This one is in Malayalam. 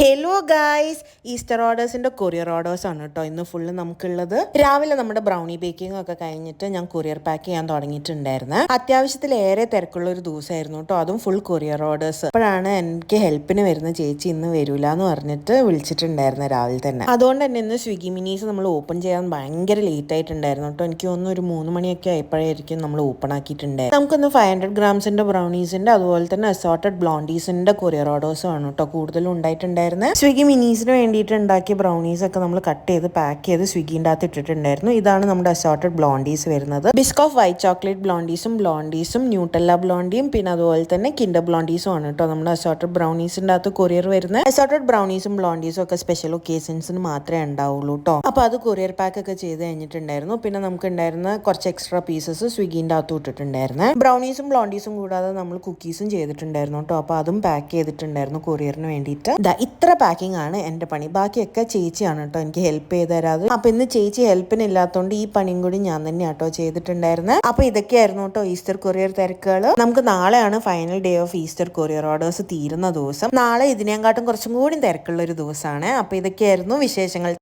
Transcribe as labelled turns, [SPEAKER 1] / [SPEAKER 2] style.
[SPEAKER 1] ഹലോ ഗായ്സ്, ഈസ്റ്റർ ഓർഡേഴ്സിൻ്റെ കൊറിയർ ഓർഡേഴ്സ് ആണ് കേട്ടോ ഇന്ന് ഫുള്ള് നമുക്കുള്ളത്. രാവിലെ നമ്മുടെ ബ്രൗണി ബേക്കിംഗ് ഒക്കെ കഴിഞ്ഞിട്ട് ഞാൻ കൊറിയർ പാക്ക് ചെയ്യാൻ തുടങ്ങിയിട്ടുണ്ടായിരുന്നു. അത്യാവശ്യത്തിലേറെ തിരക്കുള്ള ഒരു ദിവസമായിരുന്നു കേട്ടോ, അതും ഫുൾ കൊറിയർ ഓർഡേഴ്സ്. അപ്പോഴാണ് എനിക്ക് ഹെൽപ്പിന് വരുന്ന ചേച്ചി ഇന്ന് വരൂല എന്ന് പറഞ്ഞിട്ട് വിളിച്ചിട്ടുണ്ടായിരുന്നു രാവിലെ തന്നെ. അതുകൊണ്ട് തന്നെ ഇന്ന് സ്വിഗ്ഗി മിനീസ് നമ്മൾ ഓപ്പൺ ചെയ്യാൻ ഭയങ്കര ലേറ്റ് ആയിട്ടുണ്ടായിരുന്നു കേട്ടോ. എനിക്ക് തോന്നുന്നു ഒരു 3 മണിയൊക്കെ ആയപ്പോഴായിരിക്കും നമ്മൾ ഓപ്പൺ ആക്കിയിട്ടുണ്ടായിരുന്നു. നമുക്കിന്ന് 500 ഗ്രാംസിൻ്റെ ബ്രൗണീസിൻ്റെ അതുപോലെ തന്നെ അസോർട്ടഡ് ബ്ലോണ്ടീസിൻ്റെ കൊറിയർ ഓർഡേഴ്സും ആണ് കേട്ടോ കൂടുതലും ഉണ്ടായിട്ടുണ്ടായിരുന്നു. സ്വിഗ്ഗി മിനീസിന് വേണ്ടിയിട്ട് ഉണ്ടാക്കിയ ബ്രൗണീസ് ഒക്കെ നമ്മൾ കട്ട് ചെയ്ത് പാക്ക് ചെയ്ത് സ്വിഗ്ഗിൻ്റെ അകത്ത് ഇട്ടിട്ടുണ്ടായിരുന്നു. ഇതാണ് നമ്മുടെ അസോർട്ടഡ് ബ്ലോണ്ടീസ് വരുന്നത്. ബിസ്കോഫ് വൈറ്റ് ചോക്ലേറ്റ് ബ്ലോണ്ടീസും ന്യൂട്ടല്ല ബ്ലോണ്ടിയും പിന്നെ അതുപോലെ തന്നെ കിൻഡർ ബ്ലോണ്ടീസും ആണ് കേട്ടോ നമ്മുടെ അസോർട്ടഡ് ബ്രൗണീസിൻ്റെ അകത്ത് കൊറിയർ വരുന്നത്. അസോർട്ടഡ് ബ്രൗണീസും ബ്ലോണ്ടീസും ഒക്കെ സ്പെഷ്യൽ ഒക്കേഷൻസിന് മാത്രമേ ഉണ്ടാവുള്ളൂ കേട്ടോ. അപ്പോൾ അത് കൊറിയർ പാക്ക് ഒക്കെ ചെയ്ത് കഴിഞ്ഞിട്ടുണ്ടായിരുന്നു. പിന്നെ നമുക്ക് ഉണ്ടായിരുന്ന കുറച്ച് എക്സ്ട്രാ പീസസ് സ്വിഗ്ഗിൻ്റെ അകത്ത് ഇട്ടിട്ടുണ്ടായിരുന്നു. ബ്രൗണീസും ബ്ലോണ്ടീസും കൂടാതെ നമ്മൾ കുക്കീസും ചെയ്തിട്ടുണ്ടായിരുന്നു കേട്ടോ. അപ്പോൾ അതും പാക്ക് ചെയ്തിട്ടുണ്ടായിരുന്നു കൊറിയറിന് വേണ്ടിയിട്ട്. ഇത്ര പാക്കിംഗ് ആണ് എൻ്റെ പണി. ബാക്കിയൊക്കെ ചേച്ചിയാണ് കേട്ടോ എനിക്ക് ഹെൽപ്പ് ചെയ്ത് തരാതെ. അപ്പൊ ഇന്ന് ചേച്ചി ഹെൽപ്പിനില്ലാത്തതുകൊണ്ട് ഈ പണിയും കൂടി ഞാൻ തന്നെ കേട്ടോ ചെയ്തിട്ടുണ്ടായിരുന്നത്. അപ്പൊ ഇതൊക്കെയായിരുന്നു കേട്ടോ ഈസ്റ്റർ കൊറിയർ തിരക്കുകൾ. നമുക്ക് നാളെയാണ് final day of Easter courier orders തീരുന്ന ദിവസം. നാളെ ഇതിനെക്കാട്ടും കുറച്ചും കൂടി തിരക്കുള്ള ഒരു ദിവസമാണ്. അപ്പൊ ഇതൊക്കെയായിരുന്നു വിശേഷങ്ങൾ.